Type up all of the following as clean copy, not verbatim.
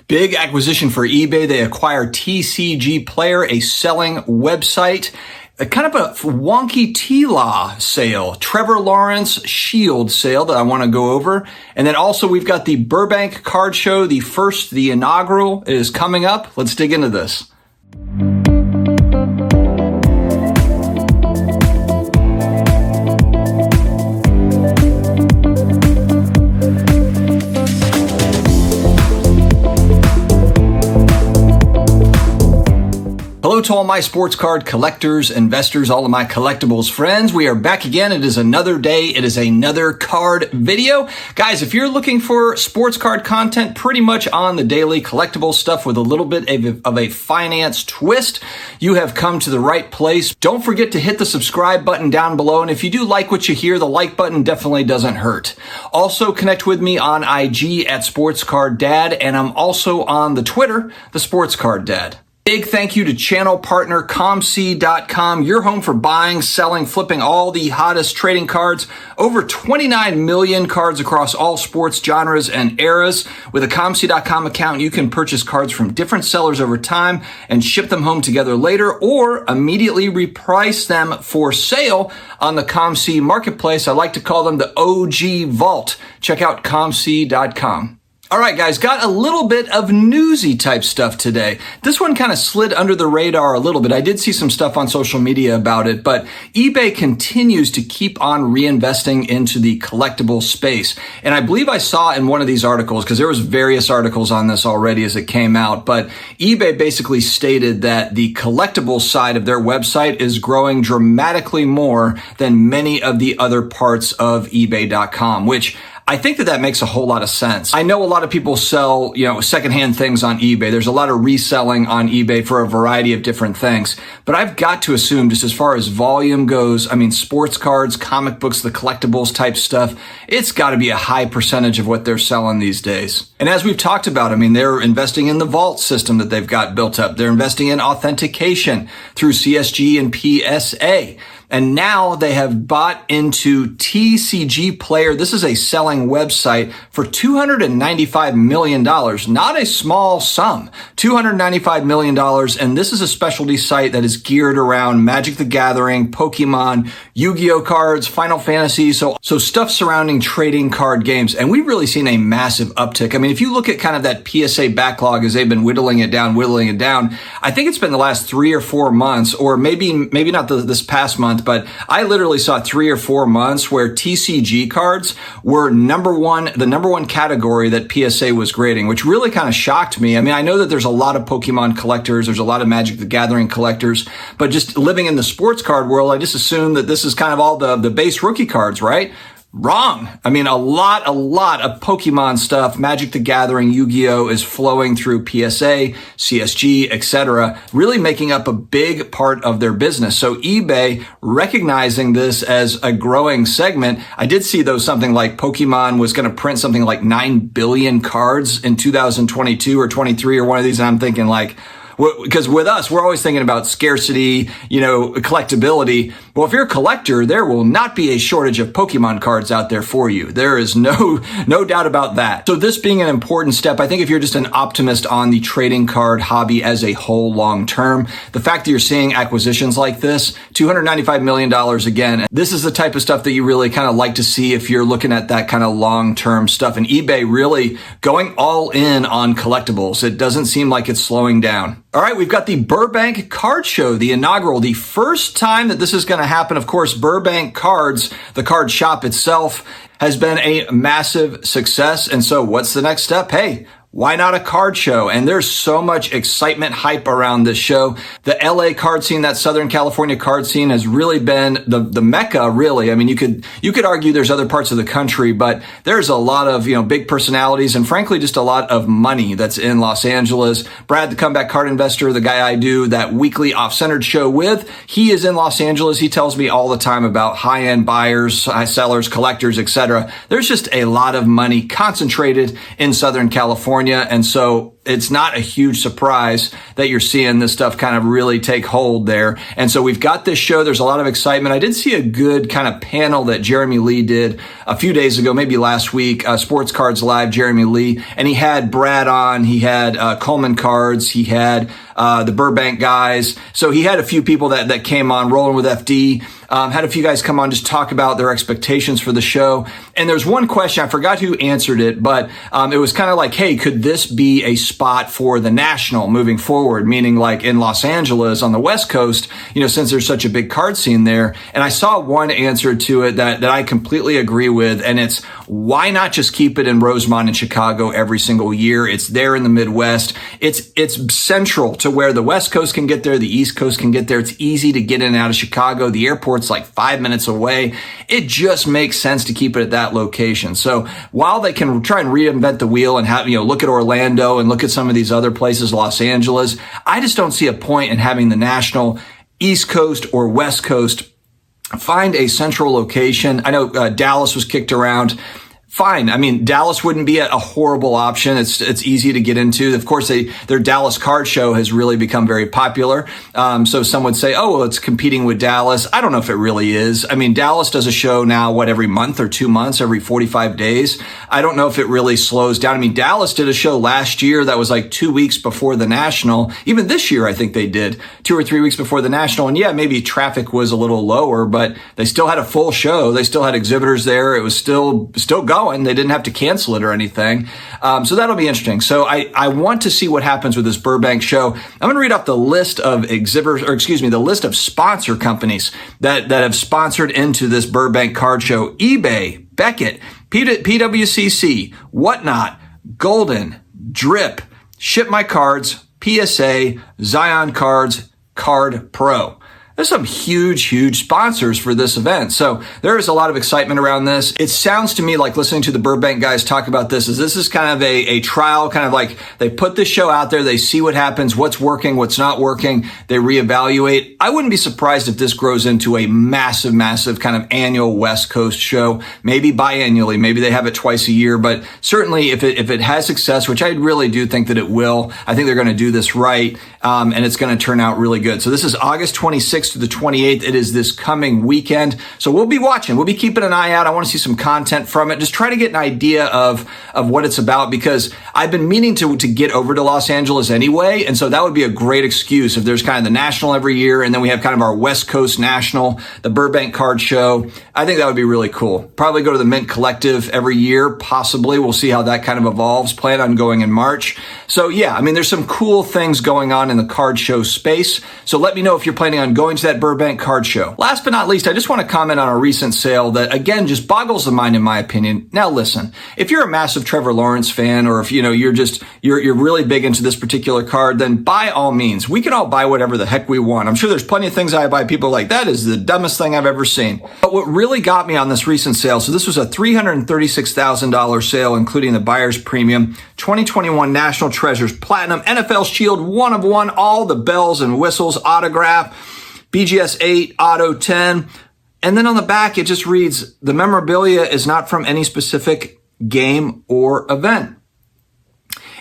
Big acquisition for eBay. They acquired TCGPlayer, a selling website. A kind of a wonky T-Law sale, Trevor Lawrence shield sale that I want to go over. And then also we've got the Burbank Card Show, the inaugural is coming up. Let's dig into this. Hello to all my sports card collectors, investors, all of my collectibles friends. We are back again. It is another day. It is another card video. Guys, if you're looking for sports card content pretty much on the daily collectible stuff with a little bit of a finance twist, you have come to the right place. Don't forget to hit the subscribe button down below. And if you do like what you hear, the like button definitely doesn't hurt. Also connect with me on IG at SportsCardDad. And I'm also on the Twitter, the Sports Card Dad. Big thank you to channel partner ComC.com, your home for buying, selling, flipping all the hottest trading cards. Over 29 million cards across all sports genres and eras. With a ComC.com account, you can purchase cards from different sellers over time and ship them home together later, or immediately reprice them for sale on the ComC marketplace. I like to call them the OG Vault. Check out ComC.com. All right, guys, got a little bit of newsy type stuff today. This one kind of slid under the radar a little bit. I did see some stuff on social media about it, but eBay continues to keep on reinvesting into the collectible space. And I believe I saw in one of these articles, because there was various articles on this already as it came out, but eBay basically stated that the collectible side of their website is growing dramatically more than many of the other parts of eBay.com, which I think that makes a whole lot of sense. I know a lot of people sell, secondhand things on eBay. There's a lot of reselling on eBay for a variety of different things. But I've got to assume, just as far as volume goes, sports cards, comic books, the collectibles type stuff, it's got to be a high percentage of what they're selling these days. And as we've talked about, they're investing in the vault system that they've got built up. They're investing in authentication through CSG and PSA. And now they have bought into TCGPlayer. This is a selling website for $295 million. Not a small sum. $295 million. And this is a specialty site that is geared around Magic the Gathering, Pokemon, Yu-Gi-Oh cards, Final Fantasy. So stuff surrounding trading card games. And we've really seen a massive uptick. If you look at kind of that PSA backlog as they've been whittling it down, I think it's been the last 3 or 4 months, or maybe not this past month, but I literally saw 3 or 4 months where TCG cards were the number one category that PSA was grading, which really kind of shocked me. I know that there's a lot of Pokemon collectors, there's a lot of Magic the Gathering collectors, but just living in the sports card world, I just assumed that this is kind of all the base rookie cards, right? Wrong. A lot of Pokemon stuff, Magic the Gathering, Yu-Gi-Oh is flowing through PSA, CSG, etc., really making up a big part of their business. So eBay, recognizing this as a growing segment, I did see though something like Pokemon was going to print something like 9 billion cards in 2022 or 23 or one of these, and I'm thinking because with us, we're always thinking about scarcity, collectability. Well, if you're a collector, there will not be a shortage of Pokemon cards out there for you. There is no doubt about that. So this being an important step, I think if you're just an optimist on the trading card hobby as a whole long term, the fact that you're seeing acquisitions like this, $295 million again, this is the type of stuff that you really kind of like to see if you're looking at that kind of long-term stuff. And eBay really going all in on collectibles. It doesn't seem like it's slowing down. All right, we've got the Burbank Card Show, the inaugural, the first time that this is going to happen. Of course, Burbank Cards, the card shop itself, has been a massive success. And so what's the next step? Hey, why not a card show? And there's so much excitement, hype around this show. The LA card scene, that Southern California card scene, has really been the mecca, really. You could argue there's other parts of the country, but there's a lot of, big personalities and frankly, just a lot of money that's in Los Angeles. Brad, the Comeback Card Investor, the guy I do that weekly Off-Centered show with, he is in Los Angeles. He tells me all the time about high-end buyers, high sellers, collectors, etc. There's just a lot of money concentrated in Southern California. And so it's not a huge surprise that you're seeing this stuff kind of really take hold there. And so we've got this show. There's a lot of excitement. I did see a good kind of panel that Jeremy Lee did a few days ago, maybe last week, Sports Cards Live, Jeremy Lee. And he had Brad on, he had Coleman Cards, he had the Burbank guys. So he had a few people that came on, Rolling with FD. Had a few guys come on, just talk about their expectations for the show. And there's one question, I forgot who answered it, but it was kind of like, hey, could this be a spot for the National moving forward? Meaning like in Los Angeles on the West Coast, since there's such a big card scene there. And I saw one answer to it that I completely agree with. And it's, why not just keep it in Rosemont and Chicago every single year? It's there in the Midwest. It's central to where the West Coast can get there. The East Coast can get there. It's easy to get in and out of Chicago. The airport's like 5 minutes away. It just makes sense to keep it at that location. So while they can try and reinvent the wheel and have, look at Orlando and look at some of these other places, Los Angeles, I just don't see a point in having the National East Coast or West Coast. Find a central location. I know Dallas was kicked around. Fine. I mean, Dallas wouldn't be a horrible option. It's easy to get into. Of course, their Dallas card show has really become very popular. So some would say, oh, well, it's competing with Dallas. I don't know if it really is. I mean, Dallas does a show now, every month or 2 months, every 45 days. I don't know if it really slows down. I mean, Dallas did a show last year that was like 2 weeks before the National. Even this year, I think they did 2 or 3 weeks before the National. And yeah, maybe traffic was a little lower, but they still had a full show. They still had exhibitors there. It was still going. They didn't have to cancel it or anything. So that'll be interesting. So I want to see what happens with this Burbank show. I'm going to read off the list of the list of sponsor companies that have sponsored into this Burbank card show. eBay, Beckett, PWCC, Whatnot, Golden, Drip, Ship My Cards, PSA, Zion Cards, Card Pro. There's some huge sponsors for this event. So there is a lot of excitement around this. It sounds to me like listening to the Burbank guys talk about this is kind of a trial, kind of like they put this show out there, they see what happens, what's working, what's not working, they reevaluate. I wouldn't be surprised if this grows into a massive kind of annual West Coast show, maybe biannually, maybe they have it twice a year, but certainly if it has success, which I really do think that it will, I think they're going to do this right, and it's going to turn out really good. So this is August 26th to the 28th. It is this coming weekend. So we'll be watching. We'll be keeping an eye out. I want to see some content from it. Just try to get an idea of what it's about, because I've been meaning to get over to Los Angeles anyway. And so that would be a great excuse if there's kind of the National every year, and then we have kind of our West Coast National, the Burbank Card Show. I think that would be really cool. Probably go to the Mint Collective every year, possibly. We'll see how that kind of evolves. Plan on going in March. So yeah, I mean, there's some cool things going on in the card show space. So let me know if you're planning on going to that Burbank card show. Last but not least, I just want to comment on a recent sale that, again, just boggles the mind in my opinion. Now listen, if you're a massive Trevor Lawrence fan, or if you're really big into this particular card, then by all means, we can all buy whatever the heck we want. I'm sure there's plenty of things I buy people like, that is the dumbest thing I've ever seen. But what really got me on this recent sale, so this was a $336,000 sale, including the buyer's premium, 2021 National Treasures Platinum, NFL Shield 1 of 1, all the bells and whistles, autograph, BGS 8, Auto 10. And then on the back, it just reads, the memorabilia is not from any specific game or event.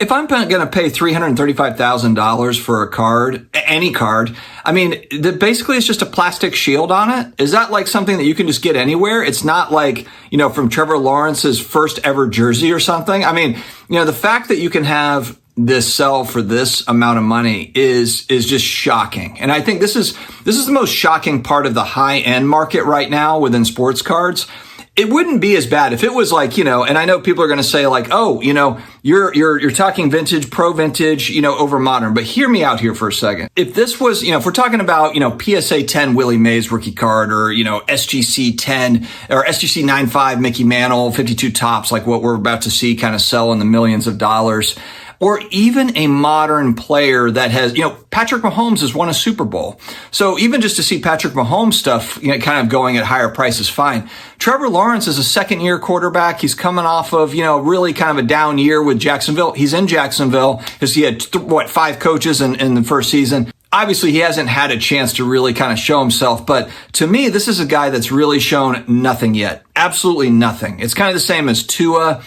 If I'm going to pay $335,000 for a card, any card, I mean, basically it's just a plastic shield on it. Is that like something that you can just get anywhere? It's not like, from Trevor Lawrence's first ever jersey or something. I mean, the fact that you can have this sell for this amount of money is just shocking. And I think this is the most shocking part of the high end market right now within sports cards. It wouldn't be as bad if it was like, and I know people are going to say like, oh, you're talking vintage, pro vintage, over modern, but hear me out here for a second. If this was, if we're talking about, PSA 10 Willie Mays rookie card, or, SGC 10 or SGC 9.5 Mickey Mantle 52 tops, like what we're about to see kind of sell in the millions of dollars, or even a modern player that has, Patrick Mahomes has won a Super Bowl. So even just to see Patrick Mahomes stuff, kind of going at higher prices, fine. Trevor Lawrence is a second-year quarterback. He's coming off of, really kind of a down year with Jacksonville. He's in Jacksonville because he had, 5 coaches in the first season. Obviously, he hasn't had a chance to really kind of show himself, but to me, this is a guy that's really shown nothing yet. Absolutely nothing. It's kind of the same as Tua.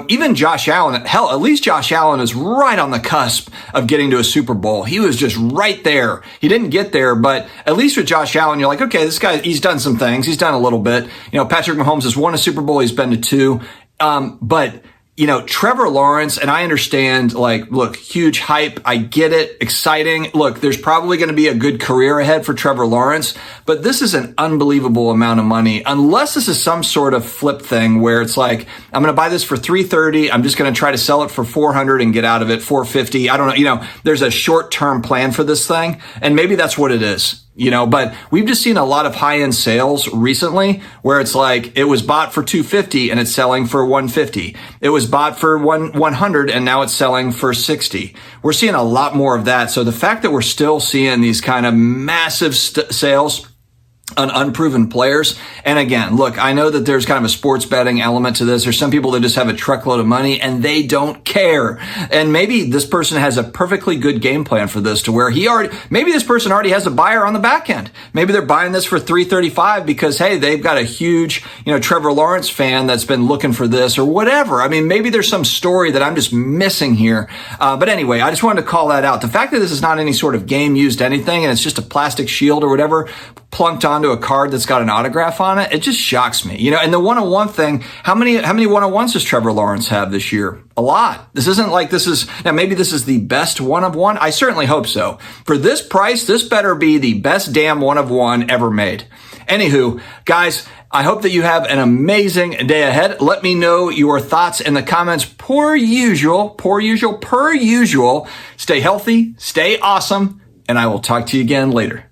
Even Josh Allen, hell, at least Josh Allen is right on the cusp of getting to a Super Bowl. He was just right there. He didn't get there, but at least with Josh Allen, you're like, okay, this guy, he's done some things. He's done a little bit. Patrick Mahomes has won a Super Bowl. He's been to 2. But Trevor Lawrence, and I understand, look, huge hype. I get it. Exciting. Look, there's probably going to be a good career ahead for Trevor Lawrence, but this is an unbelievable amount of money. Unless this is some sort of flip thing where it's like, I'm going to buy this for $330. I'm just going to try to sell it for $400 and get out of it $450. I don't know. There's a short-term plan for this thing, and maybe that's what it is. But we've just seen a lot of high-end sales recently where it's like it was bought for $250 and it's selling for $150. It was bought for $100 and now it's selling for $60. We're seeing a lot more of that. So the fact that we're still seeing these kind of massive sales on unproven players. And again, look, I know that there's kind of a sports betting element to this. There's some people that just have a truckload of money and they don't care. And maybe this person has a perfectly good game plan for this to where maybe this person already has a buyer on the back end. Maybe they're buying this for $335 because, hey, they've got a huge, Trevor Lawrence fan that's been looking for this or whatever. I mean, maybe there's some story that I'm just missing here. But anyway, I just wanted to call that out. The fact that this is not any sort of game used anything and it's just a plastic shield or whatever plunked onto a card that's got an autograph on it, it just shocks me. And the one-on-one thing, how many one-on-ones does Trevor Lawrence have this year? A lot. This isn't like now maybe this is the best one-of-one. I certainly hope so. For this price, this better be the best damn one-of-one ever made. Anywho, guys, I hope that you have an amazing day ahead. Let me know your thoughts in the comments per usual. Stay healthy, stay awesome, and I will talk to you again later.